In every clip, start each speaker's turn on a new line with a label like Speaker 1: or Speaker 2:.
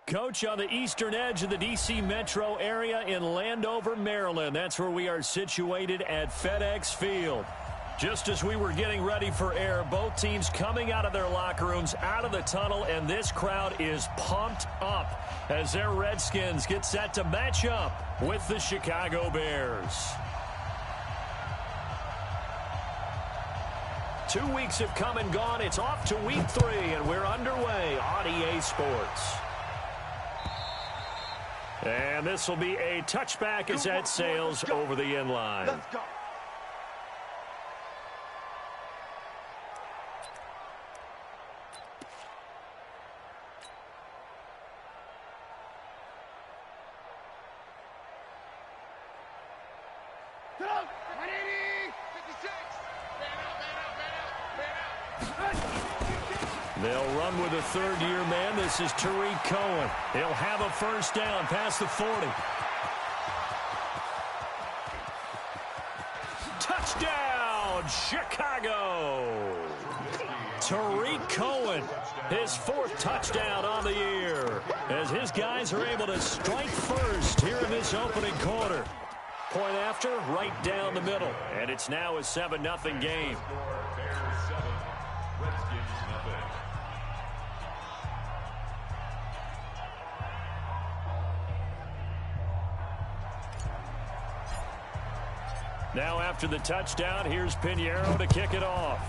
Speaker 1: Coach, on the eastern edge of the D.C. metro area in Landover, Maryland. That's where we are situated at FedEx Field. Just as we were getting ready for air, both teams coming out of their locker rooms, out of the tunnel, and this crowd is pumped up as their Redskins get set to match up with the Chicago Bears. 2 weeks have come and gone. It's off to week 3, and we're underway on EA Sports. And this will be a touchback as that sails over the end line.
Speaker 2: Let's go.
Speaker 1: They'll run with a third-year man. This is Tariq Cohen. He'll have a first down past the 40. Touchdown, Chicago! Tariq Cohen, his 4th touchdown on the year, as his guys are able to strike first here in this opening quarter. Point after, right down the middle. And it's now a 7-0 game. Now after the touchdown, here's Pinheiro to kick it off.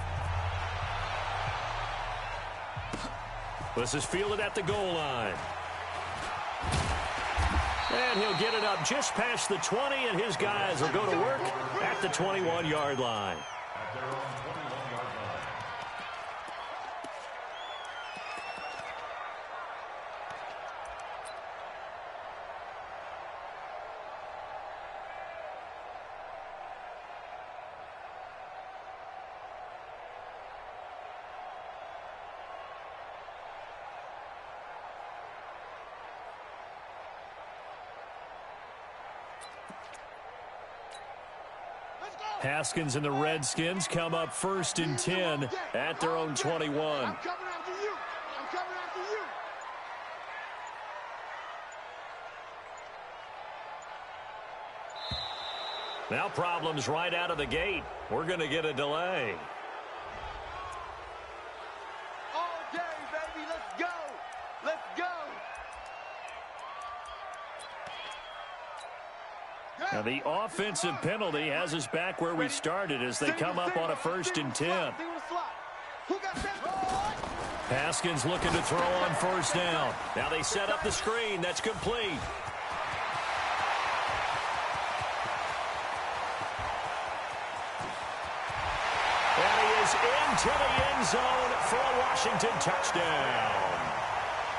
Speaker 1: This is fielded at the goal line. And he'll get it up just past the 20, and his guys will go to work at the 21-yard line. Haskins and the Redskins come up 1st and 10 at their own 21.
Speaker 2: I'm coming after you. I'm coming after you.
Speaker 1: Now problems right out of the gate. We're going to get a delay.
Speaker 2: Okay, baby, let's go. Let's go.
Speaker 1: Now the offensive penalty has us back where we started as they come up on a 1st and 10. Haskins looking to throw on 1st down. Now they set up the screen. That's complete. And he is into the end zone for a Washington touchdown.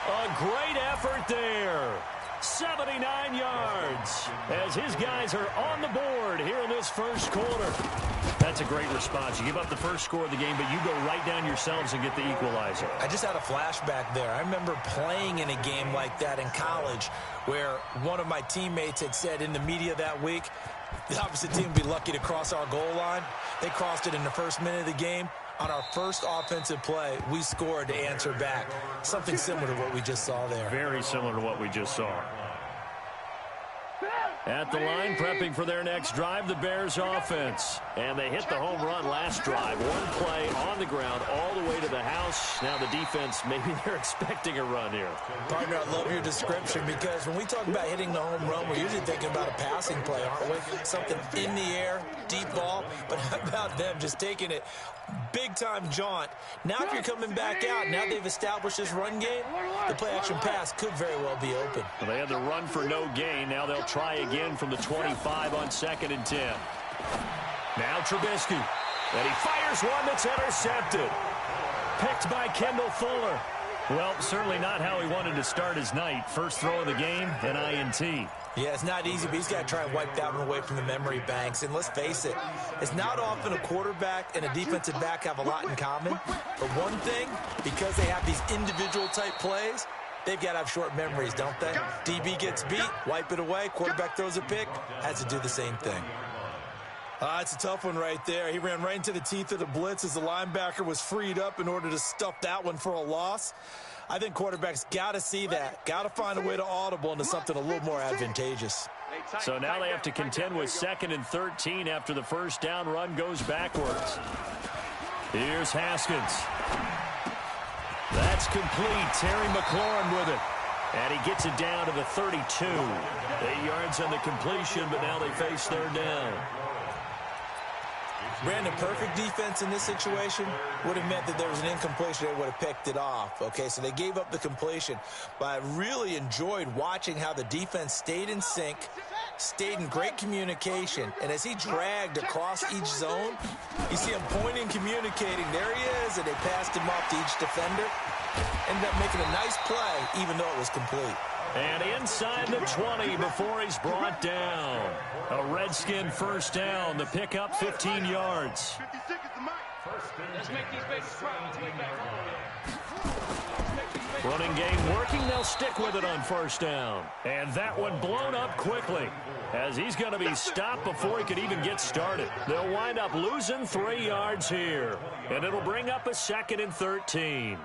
Speaker 1: A great effort there. 79 yards as his guys are on the board here in this first quarter. That's a great response. You give up the first score of the game, but you go right down yourselves and get the equalizer.
Speaker 3: I just had a flashback there. I remember playing in a game like that in college where one of my teammates had said in the media that week, the opposite team would be lucky to cross our goal line. They crossed it in the first minute of the game. On our first offensive play, we scored to answer back. Something similar to what we just saw there.
Speaker 1: Very similar to what we just saw. At the line, prepping for their next drive, the Bears offense. And they hit the home run last drive. One play on the ground all the way to the house. Now the defense, maybe they're expecting a run here.
Speaker 3: Partner, I love your description because when we talk about hitting the home run, we're usually thinking about a passing play, aren't we? Something in the air, deep ball. But how about them just taking it big-time jaunt? Now if you're coming back out, now they've established this run game, the play-action pass could very well be open.
Speaker 1: Well, they had the run for no gain. Now they'll try again from the 25 on 2nd and 10. Now Trubisky. And he fires one that's intercepted. Picked by Kendall Fuller. Well, certainly not how he wanted to start his night. First throw of the game, an INT.
Speaker 3: Yeah, it's not easy, but he's got to try and wipe that one away from the memory banks. And let's face it, it's not often a quarterback and a defensive back have a lot in common. But one thing, because they have these individual type plays, they've got to have short memories, don't they? DB gets beat, wipe it away, quarterback throws a pick, has to do the same thing. It's a tough one right there. He ran right into the teeth of the blitz as the linebacker was freed up in order to stuff that one for a loss. I think quarterbacks got to see that, got to find a way to audible into something a little more advantageous.
Speaker 1: So now they have to contend with 2nd and 13 after the first down run goes backwards. Here's Haskins. That's complete. Terry McLaurin with it. And he gets it down to the 32. 8 yards on the completion, but now they face 3rd down.
Speaker 3: Brandon, perfect defense in this situation would have meant that there was an incompletion. They would have picked it off. Okay, so they gave up the completion. But I really enjoyed watching how the defense stayed in sync, stayed in great communication. And as he dragged across each zone, you see him pointing, communicating. There he is, and they passed him off to each defender. Ended up making a nice play, even though it was complete.
Speaker 1: And inside the 20 before he's brought down. A Redskin first down. The pickup 15 yards. Running game working. They'll stick with it on first down. And that one blown up quickly as he's going to be stopped before he could even get started. They'll wind up losing 3 yards here. And it'll bring up a 2nd and 13.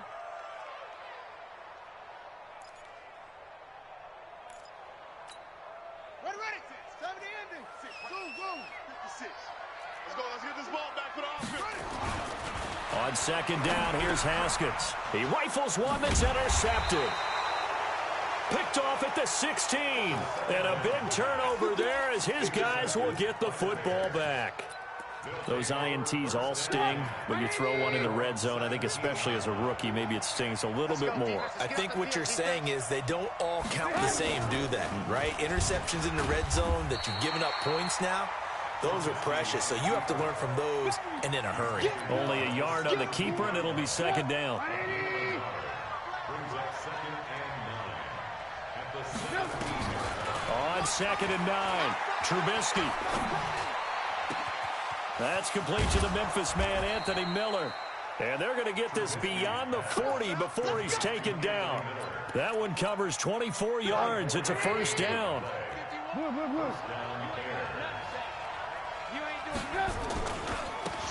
Speaker 1: On 2nd down, here's Haskins. He rifles one that's intercepted. Picked off at the 16. And a big turnover there as his guys will get the football back. Those INTs all sting, but you throw one in the red zone, I think especially as a rookie, maybe it stings a little bit more.
Speaker 3: I think what you're saying is they don't all count the same, do they? Right? Interceptions in the red zone that you've given up points now, those are precious, so you have to learn from those and in a hurry.
Speaker 1: Only a yard on the keeper, and it'll be 2nd down. On 2nd and 9, Trubisky. That's complete to the Memphis man, Anthony Miller. And they're going to get this beyond the 40 before he's taken down. That one covers 24 yards. It's a first down.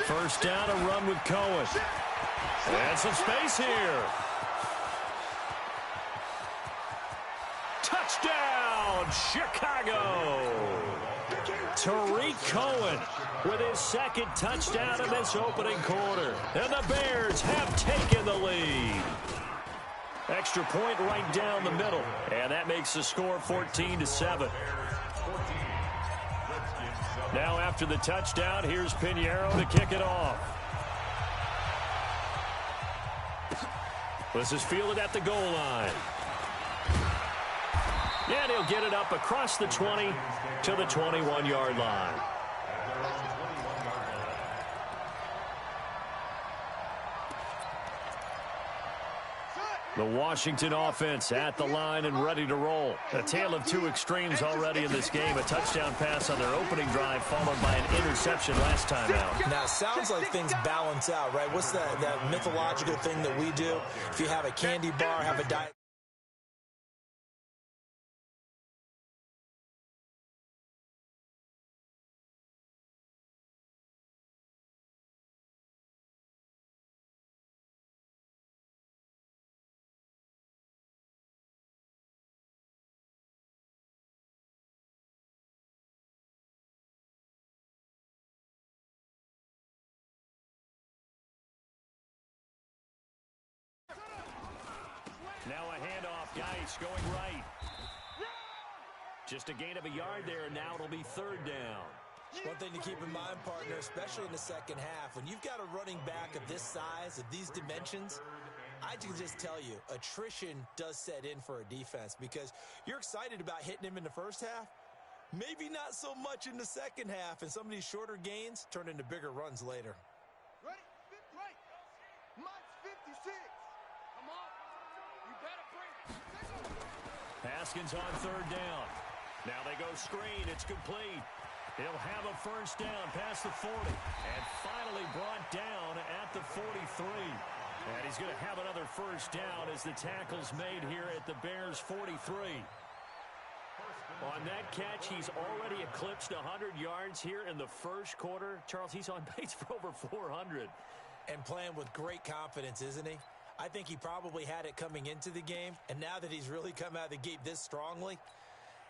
Speaker 1: First down, a run with Cohen. And some space here. Touchdown, Chicago. Tariq Cohen with his 2nd touchdown in this opening quarter. And the Bears have taken the lead. Extra point right down the middle. And that makes the score 14-7. Now after the touchdown, here's Pinheiro to kick it off. This is fielded at the goal line. And he'll get it up across the 20 to the 21-yard line. The Washington offense at the line and ready to roll. A tale of two extremes already in this game. A touchdown pass on their opening drive followed by an interception last time out.
Speaker 3: Now, it sounds like things balance out, right? What's that mythological thing that we do? If you have a candy bar, have a diet.
Speaker 1: Now a handoff. Geis going right. Just a gain of a yard there, and now it'll be 3rd down.
Speaker 3: One thing to keep in mind, partner, especially in the second half, when you've got a running back of this size, of these dimensions, I can just tell you, attrition does set in for a defense because you're excited about hitting him in the first half. Maybe not so much in the second half, and some of these shorter gains turn into bigger runs later.
Speaker 2: Ready? Right. Mike's 56. Come on. You better bring it.
Speaker 1: Haskins on 3rd down. Now they go screen. It's complete. He'll have a first down past the 40. And finally brought down at the 43. And he's going to have another first down as the tackle's made here at the Bears' 43. On that catch, he's already eclipsed 100 yards here in the first quarter. Charles, he's on pace for over 400.
Speaker 3: And playing with great confidence, isn't he? I think he probably had it coming into the game, and now that he's really come out of the gate this strongly,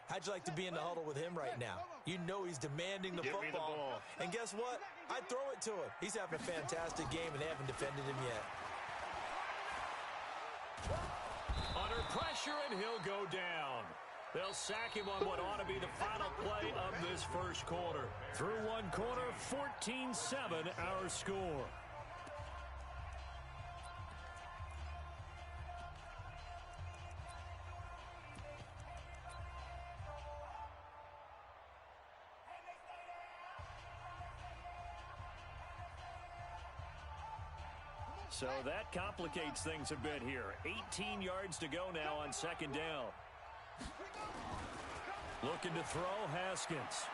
Speaker 3: how'd you like to be in the huddle with him right now? You know he's demanding the football. And guess what? I'd throw it to him. He's having a fantastic game, and they haven't defended him yet.
Speaker 1: Under pressure, and he'll go down. They'll sack him on what ought to be the final play of this first quarter. Through one quarter, 14-7 our score. So that complicates things a bit here. 18 yards to go now on second down. Looking to throw, Haskins.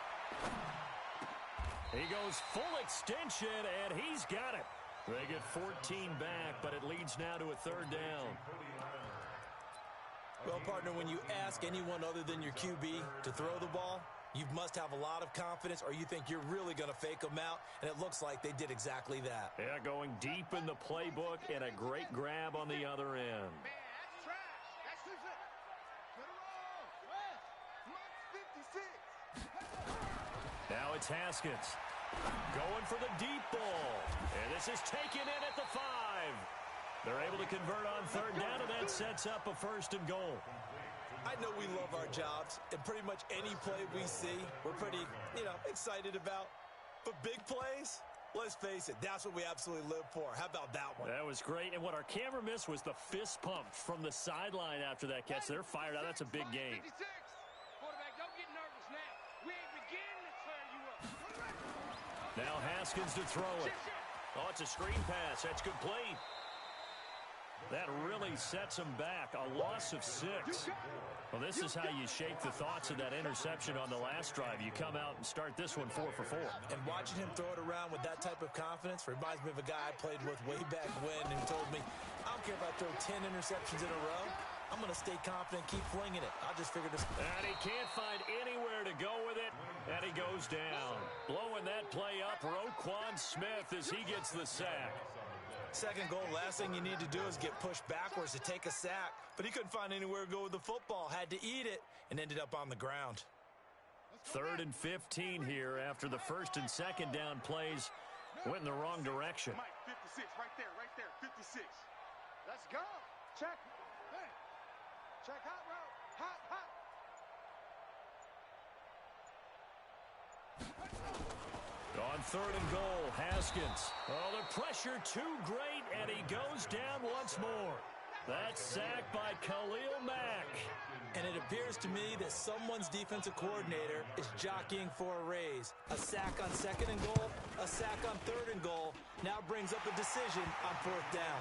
Speaker 1: He goes full extension, and he's got it. They get 14 back, but it leads now to a third down.
Speaker 3: Well, partner, when you ask anyone other than your QB to throw the ball, you must have a lot of confidence, or you think you're really going to fake them out, and it looks like they did exactly that.
Speaker 1: Yeah, going deep in the playbook, and a great grab on the other end.
Speaker 2: Man, that's trash. That's too good. Come on. 56.
Speaker 1: Now it's Haskins. Going for the deep ball. And this is taken in at the 5. They're able to convert on third down, and that sets up a 1st and goal.
Speaker 3: I know we love our jobs, and pretty much any play we see, we're pretty, excited about. But big plays, let's face it, that's what we absolutely live for. How about that one?
Speaker 1: That was great, and what our camera missed was the fist pump from the sideline after that catch. They're fired out. That's a big game.
Speaker 2: 56. Quarterback, don't get nervous now. We ain't beginning to tear you up.
Speaker 1: Now Haskins to throw it. Oh, it's a screen pass. That's good play. That really sets him back. A loss of 6. Well, this is how you shake the thoughts of that interception on the last drive. You come out and start this one 4 for 4.
Speaker 3: And watching him throw it around with that type of confidence reminds me of a guy I played with way back when and told me, I don't care if I throw 10 interceptions in a row. I'm going to stay confident, keep flinging it. I'll just figure this.
Speaker 1: And he can't find anywhere to go with it, and he goes down. Blowing that play up, Roquan Smith as he gets the sack.
Speaker 3: Second goal, last thing you need to do is get pushed backwards to take a sack. But he couldn't find anywhere to go with the football, had to eat it, and ended up on the ground.
Speaker 1: 3rd and 15 here after the 1st and 2nd down plays went in the wrong direction.
Speaker 2: Mike, 56, right there, 56. Let's go. Check. Hey. Check hot route. Hot.
Speaker 1: On 3rd and goal, Haskins. Oh, the pressure too great, and he goes down once more. That's sacked by Khalil Mack.
Speaker 3: And it appears to me that someone's defensive coordinator is jockeying for a raise. A sack on 2nd and goal, a sack on 3rd and goal, now brings up a decision on 4th down.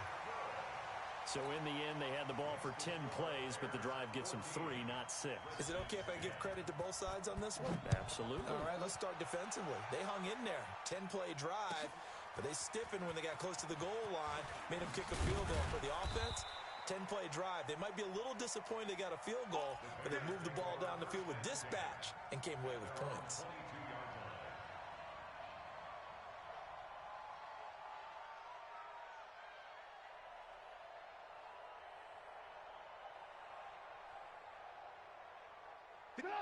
Speaker 1: So in the end, they had the ball for 10 plays, but the drive gets them 3, not 6.
Speaker 3: Is it okay if I give credit to both sides on this one?
Speaker 1: Absolutely.
Speaker 3: All right, let's start defensively. They hung in there. 10-play drive, but they stiffened when they got close to the goal line, made them kick a field goal. For the offense, 10-play drive. They might be a little disappointed they got a field goal, but they moved the ball down the field with dispatch and came away with points.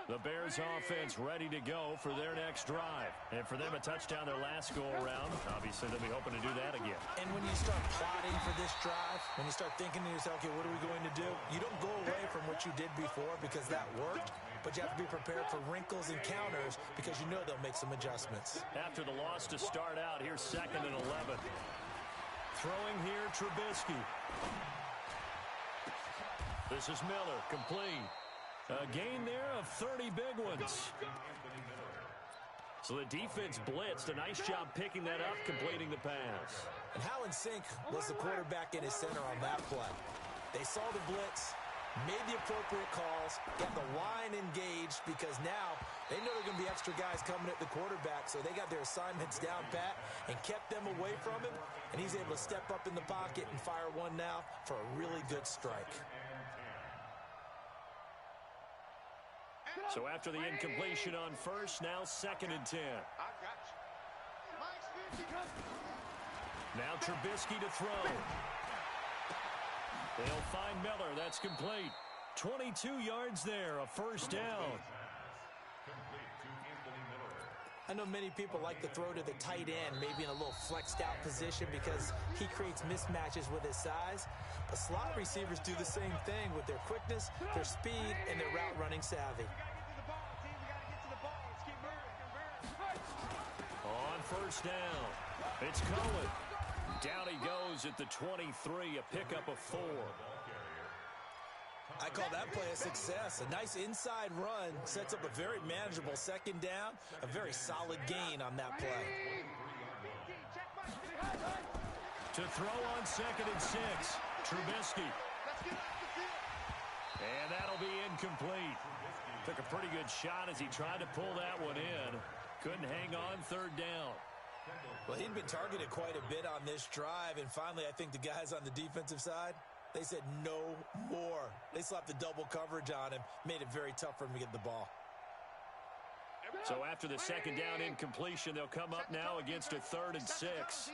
Speaker 1: The Bears offense ready to go for their next drive. And for them, a touchdown their last go-around. Obviously, they'll be hoping to do that again.
Speaker 3: And when you start plotting for this drive, when you start thinking to yourself, okay, what are we going to do? You don't go away from what you did before because that worked, but you have to be prepared for wrinkles and counters because you know they'll make some adjustments.
Speaker 1: After the loss to start out, here's 2nd and 11. Throwing here, Trubisky. This is Miller, complete. A gain there of 30 big ones. So the defense blitzed. A nice job picking that up, completing the pass.
Speaker 3: And how in sync was the quarterback in his center on that play? They saw the blitz, made the appropriate calls, got the line engaged because now they know there are going to be extra guys coming at the quarterback, so they got their assignments down pat and kept them away from him, and he's able to step up in the pocket and fire one now for a really good strike.
Speaker 1: So after the incompletion on 1st, now 2nd and 10.
Speaker 2: I got you.
Speaker 1: Now Trubisky to throw. They'll find Miller. That's complete. 22 yards there, a first down.
Speaker 3: I know many people like to throw to the tight end, maybe in a little flexed out position because he creates mismatches with his size. But slot receivers do the same thing with their quickness, their speed, and their route running savvy.
Speaker 1: On first down, it's Cohen. Down he goes at the 23, a pickup of 4.
Speaker 3: I call that play a success. A nice inside run sets up a very manageable second down, a very solid gain on that play.
Speaker 1: To throw on 2nd and 6, Trubisky. And that'll be incomplete. Took a pretty good shot as he tried to pull that one in. Couldn't hang on 3rd down.
Speaker 3: Well, he'd been targeted quite a bit on this drive, and finally I think the guys on the defensive side, they said no more. They slapped the double coverage on him, made it very tough for him to get the ball.
Speaker 1: So after the 2nd down incompletion, they'll come up now against a 3rd and 6.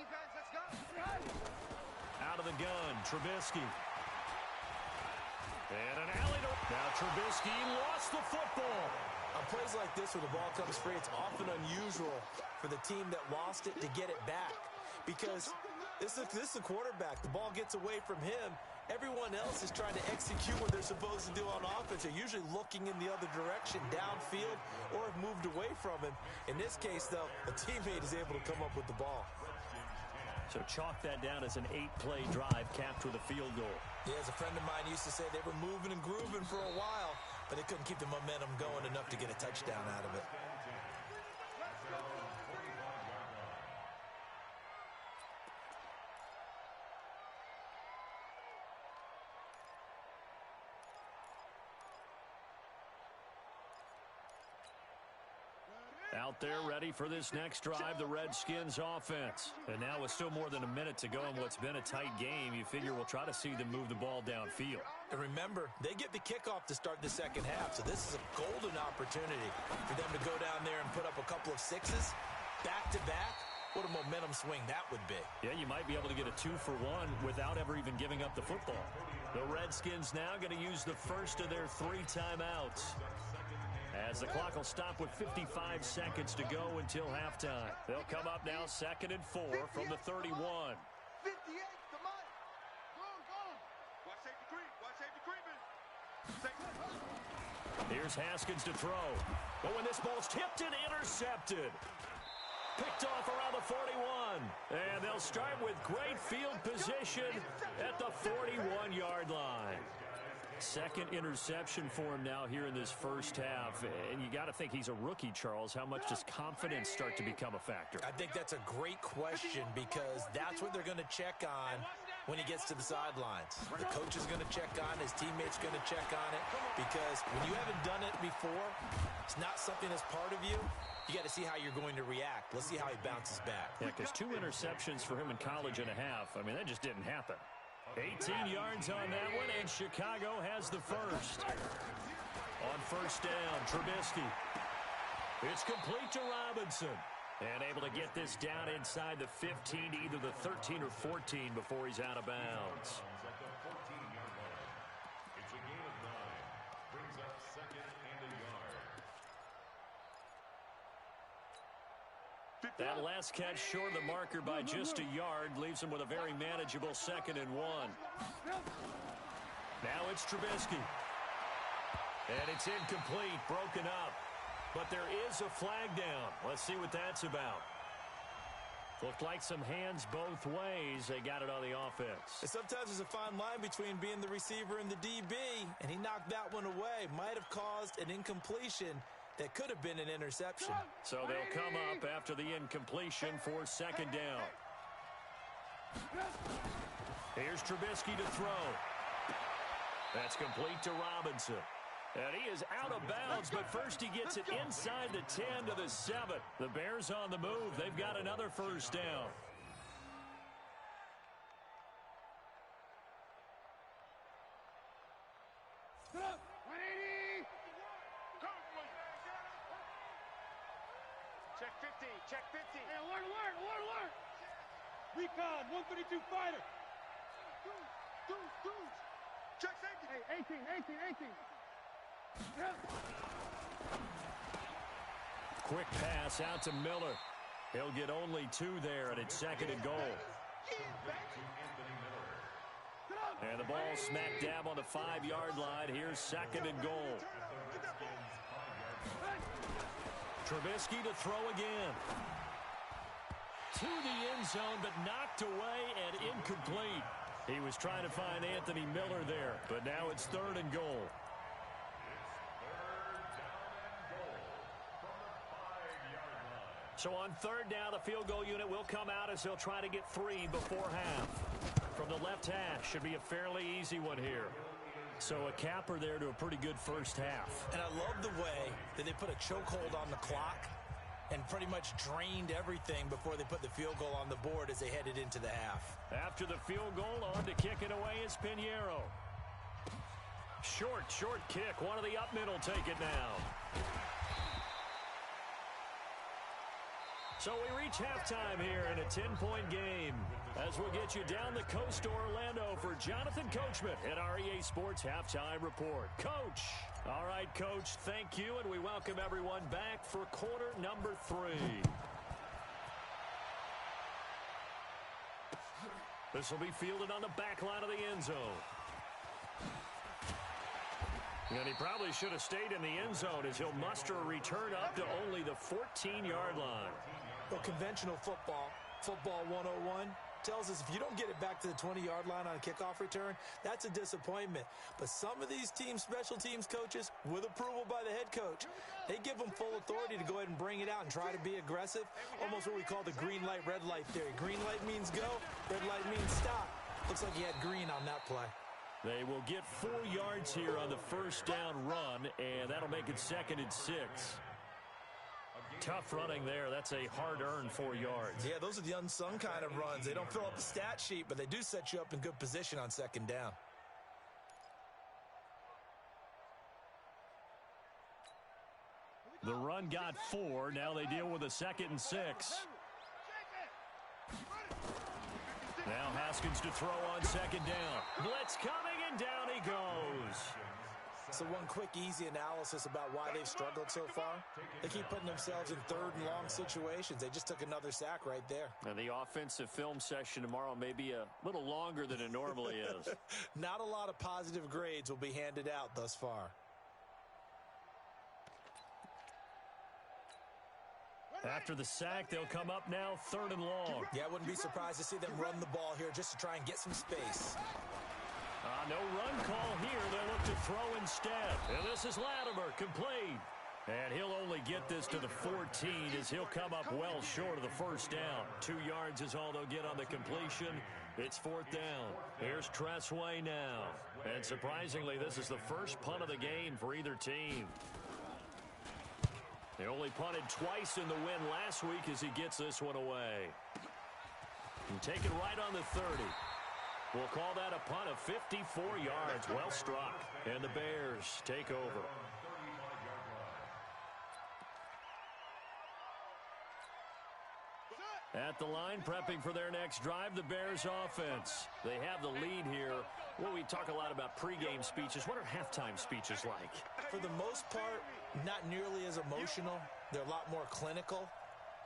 Speaker 1: Out of the gun, Trubisky. And an alley to... Now Trubisky lost the football.
Speaker 3: On plays like this where the ball comes free, it's often unusual for the team that lost it to get it back. Because this is the quarterback. The ball gets away from him. Everyone else is trying to execute what they're supposed to do on offense. They're usually looking in the other direction, downfield, or have moved away from him. In this case, though, a teammate is able to come up with the ball.
Speaker 1: So chalk that down as an 8-play drive capped with a field goal.
Speaker 3: Yeah, as a friend of mine used to say, they were moving and grooving for a while, but they couldn't keep the momentum going enough to get a touchdown out of it.
Speaker 1: Out there ready for this next drive, the Redskins offense. And now with still more than a minute to go in what's been a tight game, you figure we'll try to see them move the ball downfield.
Speaker 3: And remember, they get the kickoff to start the second half, so this is a golden opportunity for them to go down there and put up a couple of sixes back-to-back. What a momentum swing that would be.
Speaker 1: Yeah, you might be able to get a 2-for-1 without ever even giving up the football. The Redskins now going to use the first of their 3 timeouts, as the clock will stop with 55 seconds to go until halftime. They'll come up now 2nd and 4 from the 31.
Speaker 2: 58 to Mike. Go. Watch safety creep. Watch safety creeping.
Speaker 1: Here's Haskins to throw. But when this ball's tipped and intercepted. Picked off around the 41. And they'll start with great field position at the 41-yard line. 2nd interception for him now here in this first half. And you got to think he's a rookie, Charles. How much does confidence start to become a factor?
Speaker 3: I think that's a great question because that's what they're going to check on when he gets to the sidelines. The coach is going to check on, his teammates going to check on it, because when you haven't done it before, it's not something that's part of you. You got to see how you're going to react. Let's see how he bounces back.
Speaker 1: Yeah, because 2 interceptions for him in college and a half. I mean, that just didn't happen. 18 yards on that one, and Chicago has the first. On first down, Trubisky. It's complete to Robinson. And able to get this down inside the 15 to either the 13 or 14 before he's out of bounds.
Speaker 4: It's a gain of 9. Brings up 2nd and a yard.
Speaker 1: That last catch short of the marker by just a yard leaves him with a very manageable 2nd and 1. Now it's Trubisky. And it's incomplete, broken up. But there is a flag down. Let's see what that's about. Looked like some hands both ways. They got it on the offense.
Speaker 3: And sometimes there's a fine line between being the receiver and the DB, and he knocked that one away. Might have caused an incompletion that could have been an interception.
Speaker 1: So they'll come up after the incompletion for 2nd down. Here's Trubisky to throw. That's complete to Robinson. And he is out of bounds, but first he gets it inside the 10 to the 7. The Bears on the move. They've got another first down.
Speaker 2: Check 50. Check 50.
Speaker 5: Hey, alert. Recon, 132 fighter.
Speaker 2: Dudes. Check safety. Hey, 18.
Speaker 1: Quick pass out to Miller. He'll get only 2 there, and it's 2nd and goal. And the ball smack dab on the 5-yard line. Here's 2nd and goal. Trubisky to throw again. To the end zone, but knocked away and incomplete. He was trying to find Anthony Miller there, but now it's 3rd and goal. So on 3rd down, the field goal unit will come out as they'll try to get 3 before half. From the left hash, should be a fairly easy one here. So a capper there to a pretty good first half.
Speaker 3: And I love the way that they put a chokehold on the clock and pretty much drained everything before they put the field goal on the board as they headed into the half.
Speaker 1: After the field goal, on to kick it away is Pinheiro. Short kick. One of the up middle take it now. So we reach halftime here in a 10-point game as we'll get you down the coast to Orlando for Jonathan Coachman at our EA Sports Halftime Report. Coach. All right, Coach, thank you, and we welcome everyone back for quarter number 3. This will be fielded on the back line of the end zone. And he probably should have stayed in the end zone as he'll muster a return up to only the 14-yard line.
Speaker 3: Well, conventional football 101, tells us if you don't get it back to the 20-yard line on a kickoff return, that's a disappointment. But some of these special teams coaches, with approval by the head coach, they give them full authority to go ahead and bring it out and try to be aggressive, almost what we call the green light, red light theory. Green light means go, red light means stop. Looks like he had green on that play.
Speaker 1: They will get 4 yards here on the first down run, and that'll make it 2nd and 6. Tough running there. That's a hard-earned 4 yards.
Speaker 3: Yeah, those are the unsung kind of runs. They don't fill up the stat sheet, but they do set you up in good position on 2nd down.
Speaker 1: The run got 4. Now they deal with a 2nd and 6. Now Haskins to throw on 2nd down. Blitz coming, and down he goes.
Speaker 3: So one quick, easy analysis about why they've struggled so far. They keep putting themselves in 3rd and long situations. They just took another sack right there.
Speaker 1: And the offensive film session tomorrow may be a little longer than it normally is.
Speaker 3: Not a lot of positive grades will be handed out thus far.
Speaker 1: After the sack, they'll come up now 3rd and long.
Speaker 3: Yeah, I wouldn't be surprised to see them run the ball here just to try and get some space.
Speaker 1: No run call here. They'll look to throw instead. And this is Latimer, complete. And he'll only get this to the 14 as he'll come up well short of the first down. 2 yards is all they'll get on the completion. It's 4th down. Here's Tressway now. And surprisingly, this is the first punt of the game for either team. They only punted twice in the win last week as he gets this one away. And take it right on the 30. We'll call that a punt of 54 yards. Well struck. And the Bears take over. At the line, prepping for their next drive, the Bears offense. They have the lead here. Well, we talk a lot about pregame speeches. What are halftime speeches like?
Speaker 3: For the most part, not nearly as emotional. They're a lot more clinical.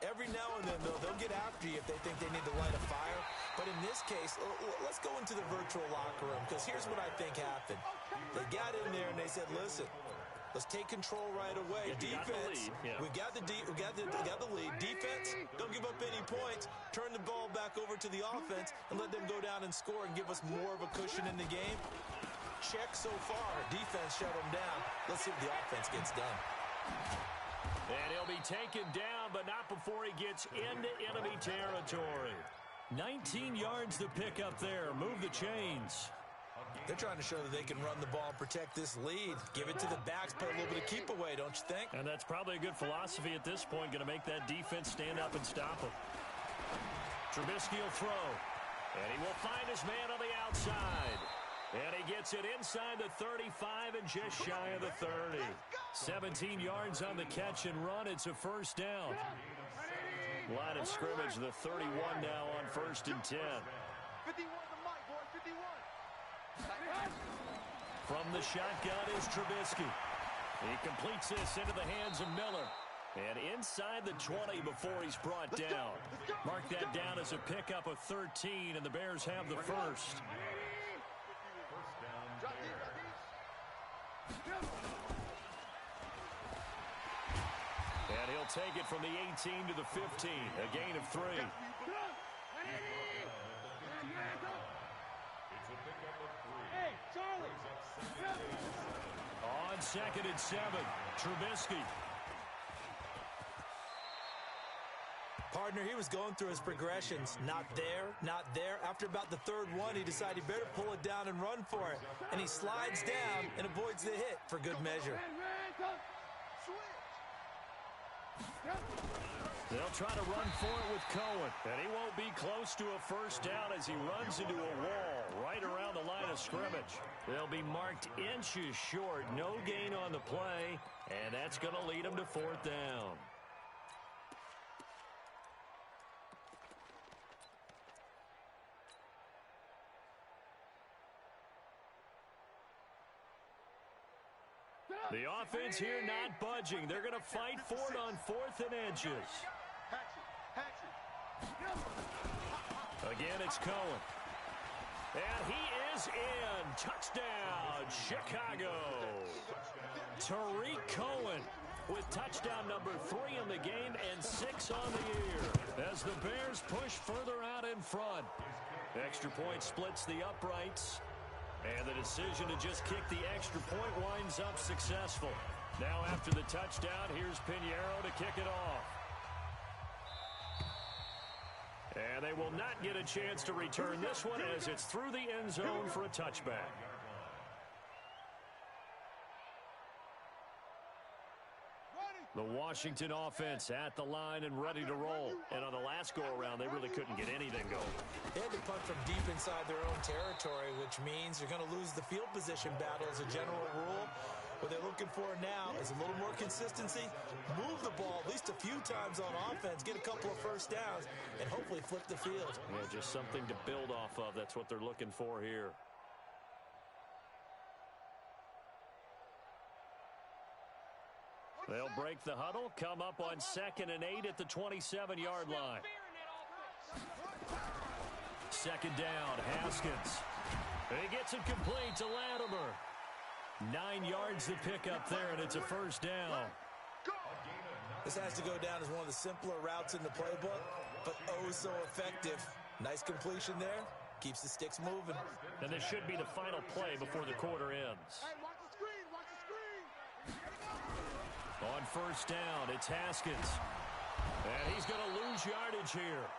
Speaker 3: Every now and then, though, they'll get after you if they think they need to light a fire. But in this case, let's go into the virtual locker room, because here's what I think happened. They got in there and they said, listen, let's take control right away. Defense, we got the lead. Defense, don't give up any points. Turn the ball back over to the offense and let them go down and score and give us more of a cushion in the game. Check so far. Defense shut them down. Let's see what the offense gets done.
Speaker 1: And he'll be taken down, but not before he gets into enemy territory. 19 yards to pick up there. Move the chains.
Speaker 3: They're trying to show that they can run the ball and protect this lead. Give it to the backs, play a little bit of keep away, don't you think?
Speaker 1: And that's probably a good philosophy at this point, going to make that defense stand up and stop him. Trubisky will throw. And he will find his man on the outside. And he gets it inside the 35 and just shy of the 30. 17 yards on the catch and run. It's a first down. Line of scrimmage, the 31 now on 1st and 10.
Speaker 2: 51 the mic, boy, 51.
Speaker 1: From the shotgun is Trubisky. He completes this into the hands of Miller. And inside the 20 before he's brought down. Mark that down as a pickup of 13, and the Bears have the first.
Speaker 4: First down, Bears.
Speaker 1: And he'll take it from the 18 to the 15, a gain of 3.
Speaker 4: It's a pickup of 3.
Speaker 2: Hey, Charlie.
Speaker 1: On 2nd and 7, Trubisky.
Speaker 3: Partner, he was going through his progressions. Not there, not there. After about the third one, he decided he better pull it down and run for it. And he slides down and avoids the hit for good measure.
Speaker 1: They'll try to run for it with Cohen. And he won't be close to a first down as he runs into a wall right around the line of scrimmage. They'll be marked inches short. No gain on the play. And that's going to lead them to 4th down. The offense here not budging. They're going to fight for it on 4th and inches. Again, it's Cohen. And he is in. Touchdown, Chicago. Tariq Cohen with touchdown number 3 in the game and 6 on the year as the Bears push further out in front. Extra point splits the uprights. And the decision to just kick the extra point winds up successful. Now after the touchdown, here's Pinheiro to kick it off. And they will not get a chance to return this one as it's through the end zone for a touchback. The Washington offense at the line and ready to roll. And on the last go-around, they really couldn't get anything going.
Speaker 3: They had to punt from deep inside their own territory, which means you're going to lose the field position battle as a general rule. What they're looking for now is a little more consistency, move the ball at least a few times on offense, get a couple of first downs, and hopefully flip the field.
Speaker 1: Yeah, just something to build off of. That's what they're looking for here. They'll break the huddle, come up on 2nd and 8 at the 27-yard line. 2nd down, Haskins. He gets it complete to Latimer. 9 yards to pick up there, and it's a first down.
Speaker 3: This has to go down as one of the simpler routes in the playbook, but oh so effective. Nice completion there. Keeps the sticks moving.
Speaker 1: And this should be the final play before the quarter ends.
Speaker 2: Hey, watch the screen, watch the screen.
Speaker 1: On 1st down, it's Haskins. And he's going to lose yardage here.